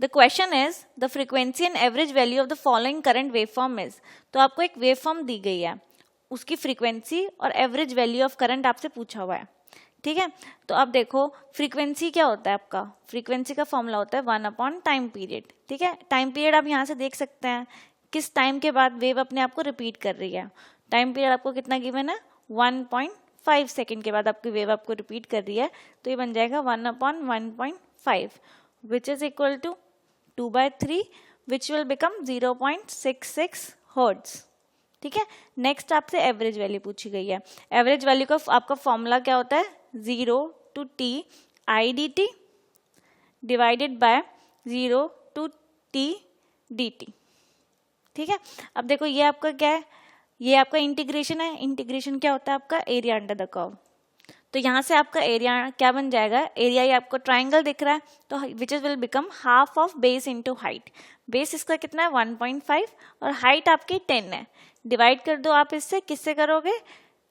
The question is the frequency and average value of the following current wave form is. तो आपको एक wave form दी गई है, उसकी फ्रीक्वेंसी और एवरेज वैल्यू ऑफ करंट आपसे पूछा हुआ है, ठीक है। तो अब देखो फ्रीक्वेंसी क्या होता है आपका, फ्रीक्वेंसी का फॉर्मूला होता है 1 अपॉन टाइम पीरियड, ठीक है। टाइम पीरियड आप यहाँ से देख सकते हैं किस टाइम के बाद वेव अपने आप को रिपीट कर रही है। टाइम पीरियड आपको कितना गिवन है, 1.5 सेकेंड के बाद आपकी वेव आपको रिपीट कर रही है, तो ये बन जाएगा 1 upon 1.5 which is equal to 2/3 which will become 0.66 hertz, ठीक है। नेक्स्ट आपसे एवरेज वैल्यू पूछी गई है। एवरेज वैल्यू का आपका फॉर्मूला क्या होता है, 0 to t i dt divided by 0 to t dt, ठीक है। अब देखो ये आपका क्या है, ये आपका इंटीग्रेशन है। इंटीग्रेशन क्या होता है आपका, एरिया अंडर द कर्व। तो यहाँ से आपका एरिया क्या बन जाएगा, एरिया ये आपको ट्राइंगल दिख रहा है तो which is will become half of base into height. Base इसका कितना है 1.5 और हाइट आपकी 10 है। डिवाइड कर दो आप इससे, किससे करोगे,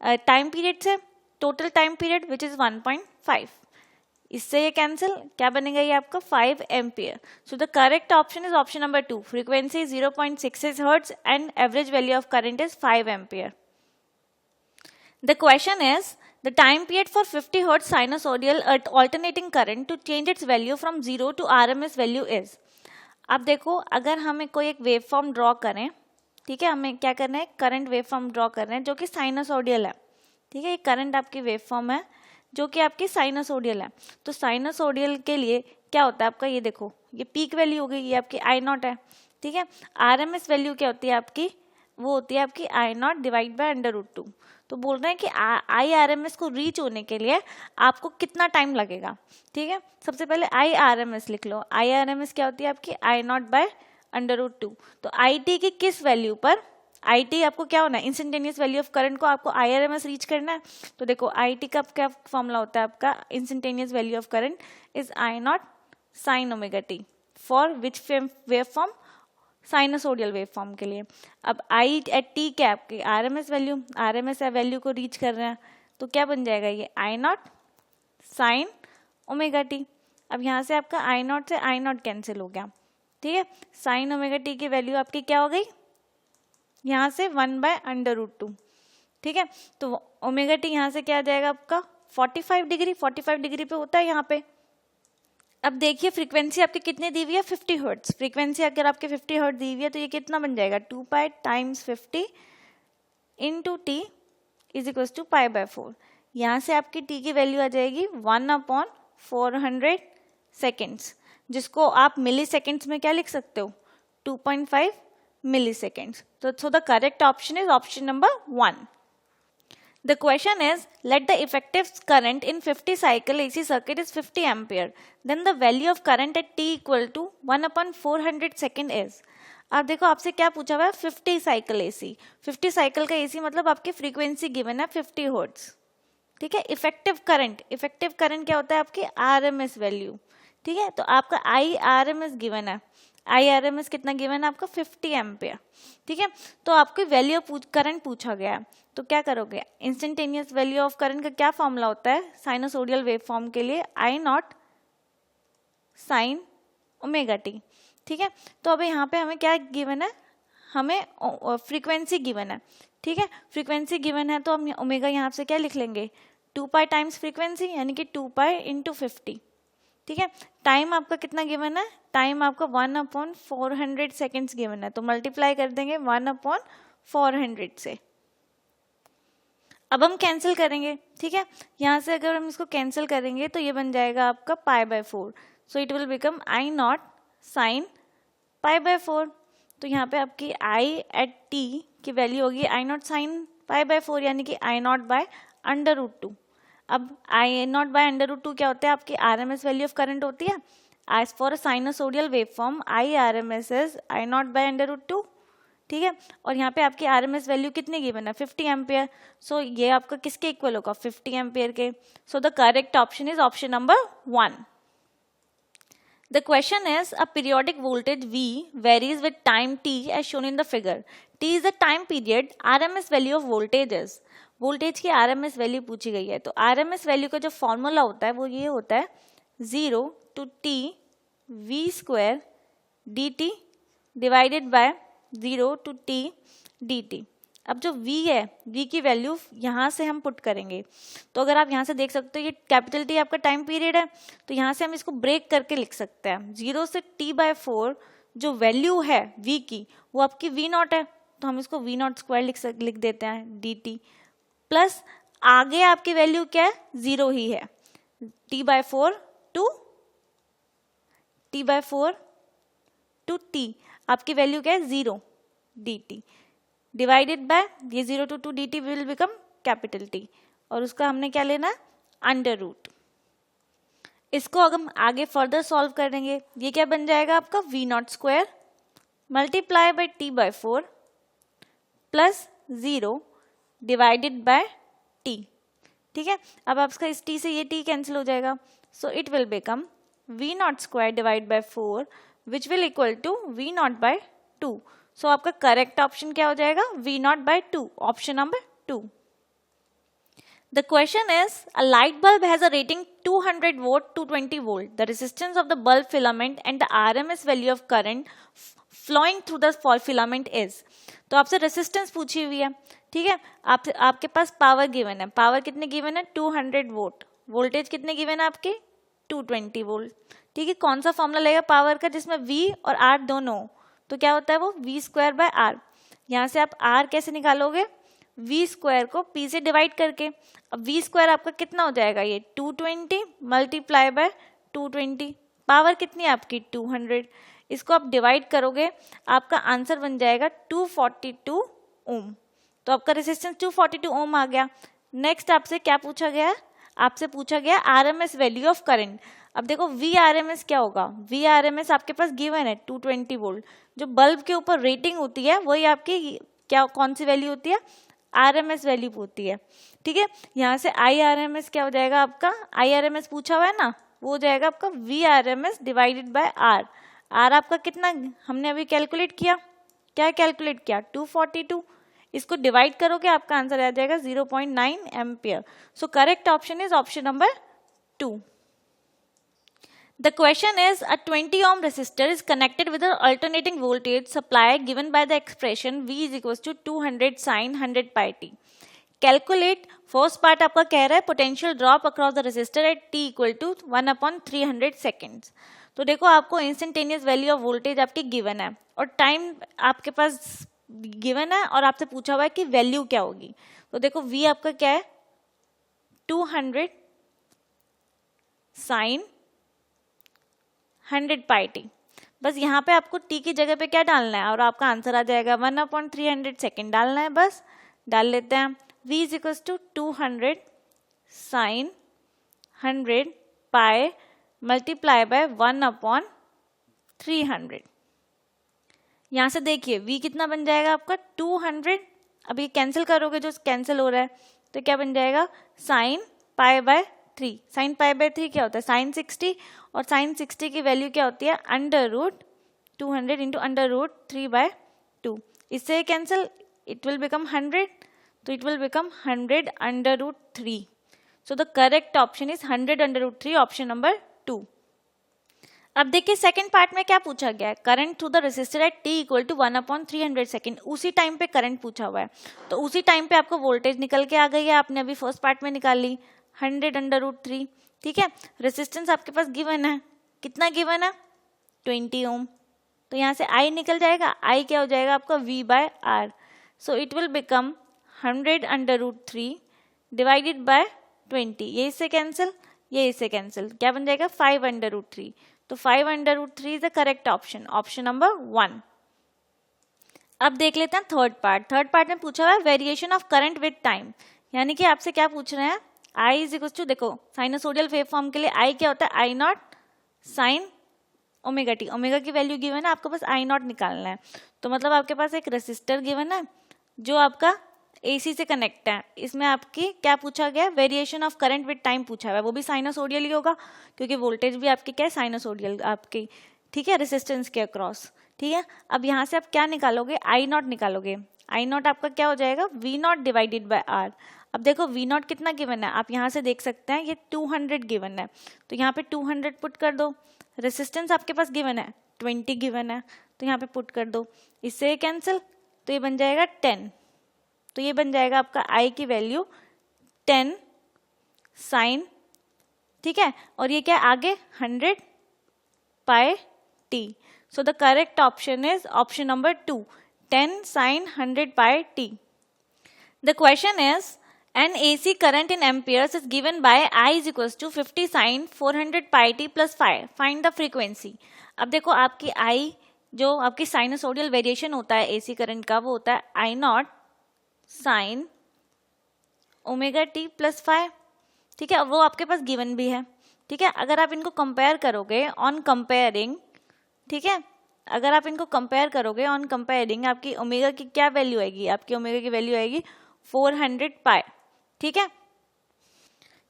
टाइम पीरियड से, total time period which is 1.5। इससे ये कैंसिल, क्या बनेगा ये आपका 5 ampere. So the correct option is option number 2, frequency 0.66 hertz and average value of current is 5 ampere. The question is the time period for 50 hertz sinusoidal alternating current to change its value from 0 to RMS value is। अब देखो अगर हमें कोई एक wave form draw करें, ठीक है, हमें क्या करना है, करंट वेव फॉर्म ड्रॉ करना है जो कि साइनोसोडियल है, ठीक है। ये करंट आपकी वेव फॉर्म है जो कि आपकी साइनोसोडियल है। तो साइनोसोडियल के लिए क्या होता है आपका, ये देखो ये पीक वैल्यू हो गई, ये आपकी I0 है, ठीक है। RMS वैल्यू क्या होती है आपकी, वो होती है आपकी I0 डिवाइड बाय √2। तो बोल रहे हैं कि IRMS को रीच होने के लिए आपको कितना टाइम लगेगा, ठीक है। सबसे पहले IRMS लिख लो। IRMS क्या होती है आपकी I0 बाय √2। तो IT की किस वैल्यू पर, IT आपको क्या होना है, इंस्टेंटेनियस वैल्यू ऑफ करंट को आपको IRMS रीच करना है। तो देखो IT का क्या फॉर्मूला होता है आपका, instantaneous value of current is I0 sin omega t for which wave form, sinusoidal wave form के लिए। अब आई एट टी क्या आपकी आरएमएस वैल्यू, आरएमएस वैल्यू को रीच कर रहे हैं, तो क्या बन जाएगा ये I0 साइन ओमेगा टी। अब यहाँ से आपका I0 से I0 कैंसिल हो गया, ठीक है। साइन ओमेगा टी की वैल्यू आपकी क्या हो गई, यहाँ से 1/√2, ठीक है। तो ओमेगा टी यहाँ से क्या आ जाएगा आपका 45 डिग्री, 45 डिग्री पे होता है यहाँ पे। अब देखिए फ्रीक्वेंसी आपकी कितनी दी हुई है, 50 हर्ट्ज। फ्रीक्वेंसी अगर आपके 50 हर्ट्ज दी हुई है तो ये कितना बन जाएगा, 2π times 50 into T is equal to π/4। यहाँ से आपकी टी की वैल्यू आ जाएगी 1/400 सेकेंड्स, जिसको आप मिली सेकेंड्स में क्या लिख सकते हो, 2.5 मिली सेकेंड्स। तो the correct option is option number 1। The question is, let the effective current in 50 cycle AC circuit is 50 ampere. Then the value of current at t equal to 1/400 second is। अब देखो आपसे क्या पूछा हुआ है, 50 cycle AC। 50 cycle का AC मतलब आपकी फ्रीक्वेंसी गिवन है 50 हर्ट्ज, ठीक है। इफेक्टिव करंट क्या होता है आपकी RMS वैल्यू, ठीक है। तो आपका IRMS गिवन है, IRMS कितना गिवन है आपका 50 एम्पियर, ठीक है। तो आपकी वैल्यू करंट पूछा गया है, तो क्या करोगे, इंस्टेंटेनियस वैल्यू ऑफ करंट का क्या फॉर्मूला होता है साइनोसोडियल वेव फॉर्म के लिए, I0 साइन ओमेगा टी, ठीक है। तो अब यहाँ पे हमें क्या गिवन है, हमें फ्रीक्वेंसी गिवन है, ठीक है। फ्रीक्वेंसी गिवन है तो हम ओमेगा यहाँ से क्या लिख लेंगे, 2π टाइम्स फ्रीक्वेंसी यानी कि 2π इंटू 50, ठीक है। टाइम आपका कितना गिवन है, टाइम आपका 1/400 सेकेंड्स गिवन है, तो मल्टीप्लाई कर देंगे 1/400 से। अब हम कैंसिल करेंगे, ठीक है। यहाँ से अगर हम इसको कैंसिल करेंगे तो ये बन जाएगा आपका π/4। So it will become I0 sine π/4। तो यहाँ पे आपकी I एट t की वैल्यू होगी I0 साइन π/4 यानी कि I0/√2। अब I0/√2 क्या होता है, आपकी RMS वैल्यू ऑफ करंट होती है। As for sinusoidal wave form IRMS is I0/√2, ठीक है। और यहाँ पे आपकी RMS वैल्यू कितनी गिवन है, 50 एम्पियर। सो ये आपका किसके इक्वल होगा, 50 एम्पियर के। सो the correct option is option number 1। The question is, a periodic voltage V varies with time t as shown in the figure. T is the time period. RMS value of voltage is। Voltage की RMS value पूछी गई है, तो RMS value का जो formula होता है वो ये होता है 0 to t V² dt divided by 0 to t dt। अब जो v है, v की वैल्यू यहाँ से हम पुट करेंगे। तो अगर आप यहाँ से देख सकते हो ये कैपिटल T आपका टाइम पीरियड है, तो यहाँ से हम इसको ब्रेक करके लिख सकते हैं। 0 से t/4 जो वैल्यू है v की वो आपकी v0 है, तो हम इसको v0 स्क्वायर लिख देते हैं dt, प्लस आगे आपकी वैल्यू क्या है, 0 ही है। t/4 टू t आपकी वैल्यू क्या है, 0 dt डिवाइडेड बाय ये 0 to 2 dt will become capital T, और उसका हमने क्या लेना है, अंडर रूट। इसको अगर हम आगे फर्दर सॉल्व करेंगे, ये क्या बन जाएगा आपका v0 square multiply by t/4 plus 0 divided by t। ठीक है, अब आपका इस t से ये t कैंसिल हो जाएगा, so it will become v0 square divide by 4 which will equal to v0 by 2। So आपका करेक्ट ऑप्शन क्या हो जाएगा, v0 by 2, option number 2। The question is, a light bulb has a rating 200 volt to 220 volt. The resistance of the bulb filament and the RMS value of current flowing through the filament is। तो आपसे resistance पूछी हुई है, ठीक है। आपके पास power given है, power कितने गिवन है, 200 वोल्ट, वोल्टेज कितने गिवन है आपके, 220 वोल्ट, ठीक है। कौन सा फॉर्मूला लेगा पावर का जिसमें V और R दोनों, तो क्या होता है वो v स्क्वायर बाय r। यहाँ से आप r कैसे निकालोगे, v स्क्वायर को p से डिवाइड करके। अब v स्क्वायर आपका कितना हो जाएगा, ये 220 मल्टीप्लाई बाय 220, पावर कितनी है आपकी 200, इसको आप डिवाइड करोगे, आपका आंसर बन जाएगा 242 ओम। तो आपका रेजिस्टेंस 242 ओम आ गया। नेक्स्ट आपसे क्या पूछा गया, आपसे पूछा गया RMS वैल्यू ऑफ करंट। अब देखो VRMS क्या होगा, VRMS आपके पास गिवन है 220 वोल्ट, जो बल्ब के ऊपर रेटिंग होती है वही आपकी क्या कौन सी वैल्यू होती है, RMS वैल्यू होती है, ठीक है। यहाँ से IRMS क्या हो जाएगा आपका, IRMS पूछा हुआ है ना, वो हो जाएगा आपका VRMS divided by R। R आपका कितना हमने अभी कैलकुलेट किया, क्या कैलकुलेट किया 242, इसको डिवाइड करोगे आपका आंसर आ जाएगा 0.9 ampere. So correct option is option number 2। The question is, a 20 ohm resistor is connected with an alternating voltage supply given by the expression V is equals to 200 sin 100 pi t. Calculate, first part आपका कह रहा है potential drop across the resistor at t equal to 1/300 seconds. तो देखो आपको instantaneous value of voltage आपकी given है और time आपके पास given है और आपसे पूछा हुआ है कि value क्या होगी। तो देखो V आपका क्या है 200 sin 100 पाई टी, बस यहाँ पे आपको t की जगह पे क्या डालना है और आपका आंसर आ जाएगा 1/300 सेकेंड डालना है, बस डाल लेते हैं। v is equal to 200 sine 100 pi multiply by 1/300। यहाँ से देखिए v कितना बन जाएगा आपका 200, अभी कैंसिल करोगे जो कैंसिल हो रहा है तो क्या बन जाएगा sine pi by 3। Sine pi by 3 क्या होता है साइन 60, और साइन 60 की वैल्यू क्या होती है under root 200 into under root 3/2। इससे कैंसिल, इट विल बिकम 100, तो it will become 100 under root 3। So the correct option is 100 under root 3, option number 2। अब देखिए सेकंड पार्ट में क्या पूछा गया है, current through the resistor at t equal to 1/300 second. उसी टाइम पे करंट पूछा हुआ है, तो उसी टाइम पे आपको वोल्टेज निकल के आ गई है, आपने अभी फर्स्ट पार्ट में निकाल ली 100 अंडर रूट 3, ठीक है। रेजिस्टेंस आपके पास गिवन है, कितना गिवन है 20 ओम, तो यहाँ से I निकल जाएगा, I क्या हो जाएगा आपका V by R। So it will become 100 under root 3 divided by 20, ये इससे कैंसिल, ये इससे कैंसिल, क्या बन जाएगा 5 अंडर रूट 3। तो 5 under root 3 is the correct option, option number 1। अब देख लेते हैं थर्ड पार्ट। थर्ड पार्ट में पूछा हुआ है variation of current with time, यानी कि आपसे क्या पूछ रहे हैं I इज इक्वल टू, देखो साइनोसोडियल वेव फॉर्म के लिए I क्या होता है I not sine omega T, omega की वैल्यू गिवन है, आपको बस I नॉट निकालना है। तो मतलब आपके पास एक रेसिस्टर गिवन है जो आपका AC से कनेक्ट है, इसमें आपकी क्या पूछा गया variation of current with time पूछा हुआ है, वो भी साइनोसोडियल ही होगा क्योंकि वोल्टेज भी आपकी क्या है साइनोसोडियल आपकी, ठीक है, रेसिस्टेंस के अक्रॉस, ठीक है। अब यहाँ से आप क्या निकालोगे I नॉट निकालोगे, I नॉट आपका क्या हो जाएगा V not divided by R। अब देखो V नॉट कितना गिवन है, आप यहाँ से देख सकते हैं ये 200 गिवन है, तो यहाँ पे 200 पुट कर दो। रेसिस्टेंस आपके पास गिवन है 20 गिवन है, तो यहाँ पे पुट कर दो, इससे कैंसिल, तो ये बन जाएगा 10। तो ये बन जाएगा आपका i की वैल्यू 10 साइन, ठीक है, और ये क्या आगे 100 पाई t। So the correct option is option number 2, 10 sin 100 pi t. The question is, an AC current in amperes is given by I is equals to 50 sin 400 pi t plus 5. Find the frequency. अब देखो आपकी I जो आपकी साइनसोडियल variation होता है AC current का, वो होता है I not sine omega T plus 5, ठीक है, वो आपके पास गिवन भी है, ठीक है। अगर आप इनको कंपेयर करोगे ऑन कंपेयरिंग, ठीक है, अगर आप इनको कंपेयर करोगे ऑन कंपेयरिंग, आपकी ओमेगा की क्या वैल्यू आएगी, आपकी ओमेगा की वैल्यू आएगी 400 पाई, ठीक है,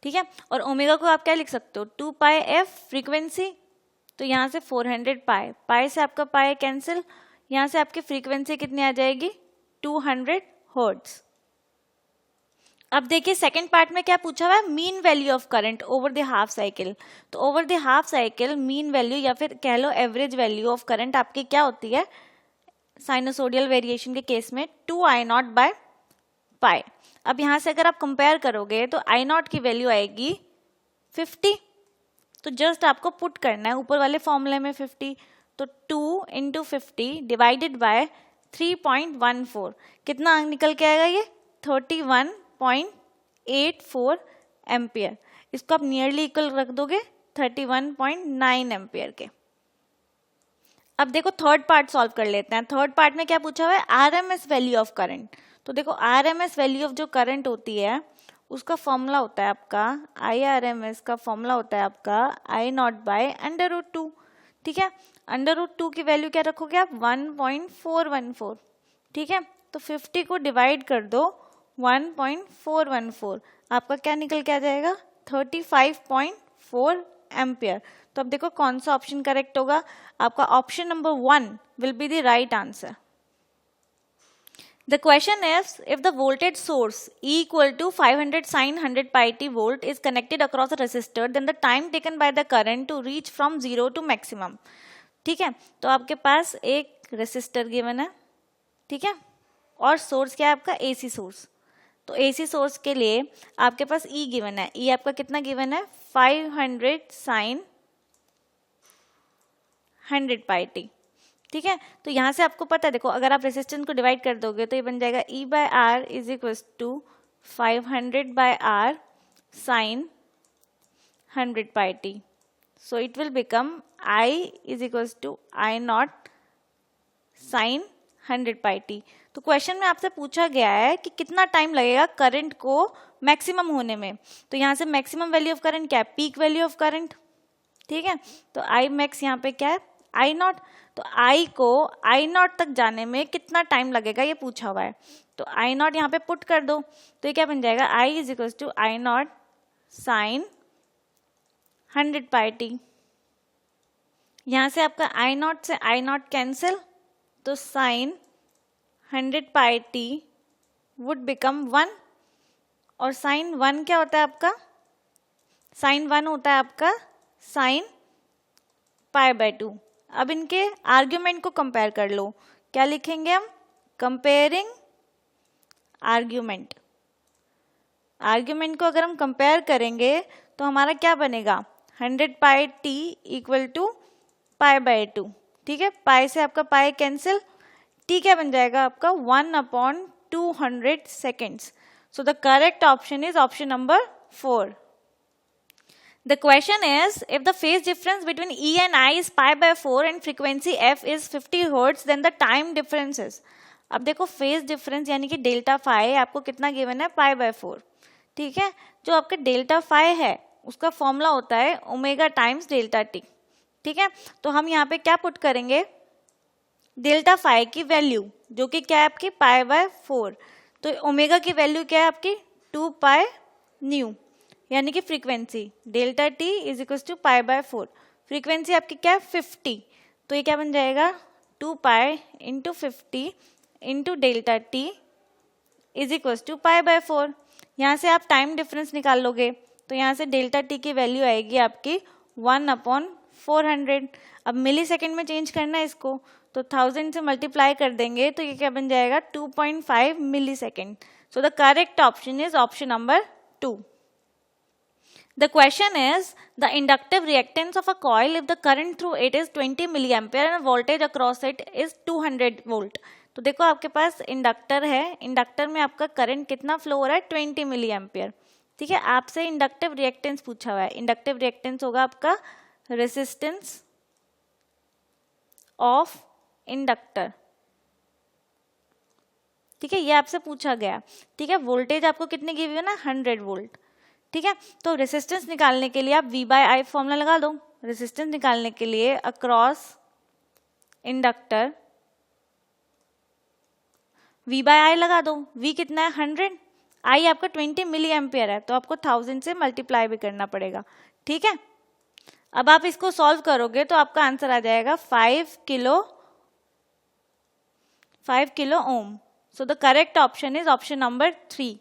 ठीक है। और ओमेगा को आप क्या लिख सकते हो, 2 पाई एफ फ्रीक्वेंसी, तो यहाँ से 400 पाई, पाई से आपका पाई कैंसिल, यहाँ से आपकी फ्रीक्वेंसी कितनी आ जाएगी 200 हर्ट्ज। अब देखिए सेकंड पार्ट में क्या पूछा हुआ है, mean value of current over the half cycle. तो over the half cycle mean value या फिर कह लो एवरेज वैल्यू ऑफ करंट आपकी क्या होती है साइनसोडियल वेरिएशन के केस में 2I0 बाय पाई। अब यहाँ से अगर आप कंपेयर करोगे तो I0 की वैल्यू आएगी 50, तो जस्ट आपको पुट करना है ऊपर वाले फॉर्मूले में 50, तो 2 × 50 डिवाइडेड बाय 3.14, कितना निकल के आएगा ये 31.84 एम्पियर। इसको आप नियरली इक्वल रख दोगे 31.9 एम्पियर के। अब देखो थर्ड पार्ट सॉल्व कर लेते हैं। थर्ड पार्ट में क्या पूछा हुआ है, आरएमएस वैल्यू ऑफ करंट। तो देखो आरएमएस वैल्यू ऑफ जो करंट होती है उसका फॉर्मूला होता है आपका IRMS का फॉर्मूला होता है आपका I0 बाय √2, ठीक है। √2 की वैल्यू क्या रखोगे आप 1.414, ठीक है। तो 50 को डिवाइड कर दो 1.414, आपका क्या निकल के आ जाएगा 35.4 एम्पियर। तो अब देखो कौन सा ऑप्शन करेक्ट होगा, आपका option number 1 will be the right answer. The question is, if the voltage source E equal to 500 sin 100 pi t volt is connected across a resistor, then the time taken by the current to reach from 0 to maximum, ठीक है। तो आपके पास एक resistor given है, ठीक है, और source क्या है आपका AC सोर्स। तो AC सोर्स के लिए आपके पास E गिवन है, E आपका कितना गिवन है 500 sin 100 pi t, ठीक है। तो यहाँ से आपको पता है, देखो अगर आप रेसिस्टेंस को डिवाइड कर दोगे तो ये बन जाएगा E by R is equal to 500 by R sine 100 pi t. So it will become I is equal to I0 sine 100 pi t. तो क्वेश्चन में आपसे पूछा गया है कि कितना टाइम लगेगा करंट को मैक्सिमम होने में। तो यहाँ से मैक्सिमम वैल्यू ऑफ करंट क्या है, पीक वैल्यू ऑफ करंट, ठीक है। तो I मैक्स यहाँ पे क्या है I0, तो I को I0 तक जाने में कितना टाइम लगेगा ये पूछा हुआ है। तो I0 यहाँ पे पुट कर दो, तो ये क्या बन जाएगा I is equal to I0 sine 100 pi t. यहाँ से आपका I0 से I0 कैंसिल, तो sine 100 pi t would become 1, और साइन 1 क्या होता है आपका, साइन 1 होता है आपका साइन पाई बाय 2। अब इनके आर्ग्यूमेंट को कंपेयर कर लो, क्या लिखेंगे हम, कंपेयरिंग आर्ग्यूमेंट। आर्ग्यूमेंट को अगर हम कंपेयर करेंगे तो हमारा क्या बनेगा 100 pi T equal to pi by 2, ठीक है। पाई से आपका पाई कैंसिल, टी क्या बन जाएगा आपका 1/200 seconds. So the correct option is option number 4। The question is, if the phase difference between E and I is pi by 4 and frequency f is 50 Hz, then the time difference is। अब देखो phase difference यानी कि delta phi आपको कितना given है पाई by 4, ठीक है। जो आपका डेल्टा फाई है उसका फॉर्मूला होता है ओमेगा टाइम्स डेल्टा टी, ठीक है। तो हम यहाँ पे क्या पुट करेंगे, डेल्टा फाई की वैल्यू जो कि क्या है आपकी पाई बाय 4, तो ओमेगा की वैल्यू क्या है आपकी 2 पाई न्यू, यानी कि frequency delta t is equal to pi by 4। Frequency आपकी क्या है 50, तो ये क्या बन जाएगा 2 pi into 50 into delta t is equal to pi by 4। यहाँ से आप टाइम डिफरेंस निकाल लोगे, तो यहाँ से डेल्टा टी की वैल्यू आएगी आपकी 1/4 400। अब मिली सेकेंड में चेंज करना है इसको, तो 1000 से मल्टीप्लाई कर देंगे तो ये क्या बन जाएगा 2.5 millisecond. So the correct option is option number 2। The question is the inductive reactance of a coil if the current through it is 20 milliampere and voltage across it is 200 volt। तो देखो आपके पास inductor है, inductor में आपका current कितना flow हो रहा है 20 मिली एम्पियर। ठीक है, आपसे इंडक्टिव रिएक्टेंस पूछा हुआ है। इंडक्टिव रिएक्टेंस होगा आपका रेसिस्टेंस ऑफ इंडक्टर। ठीक है, ये आपसे पूछा गया। ठीक है, वोल्टेज आपको कितनी गिवी है ना 100 वोल्ट। ठीक है, तो रेसिस्टेंस निकालने के लिए आप V/I फॉर्मूला लगा दो। रेसिस्टेंस निकालने के लिए अक्रॉस इंडक्टर V/I लगा दो। V कितना है 100, I आपका 20 मिली एम्पियर है, तो आपको 1000 से मल्टीप्लाई भी करना पड़ेगा। ठीक है, अब आप इसको सॉल्व करोगे तो आपका आंसर आ जाएगा 5 kilo ohm. So the correct option is option number 3।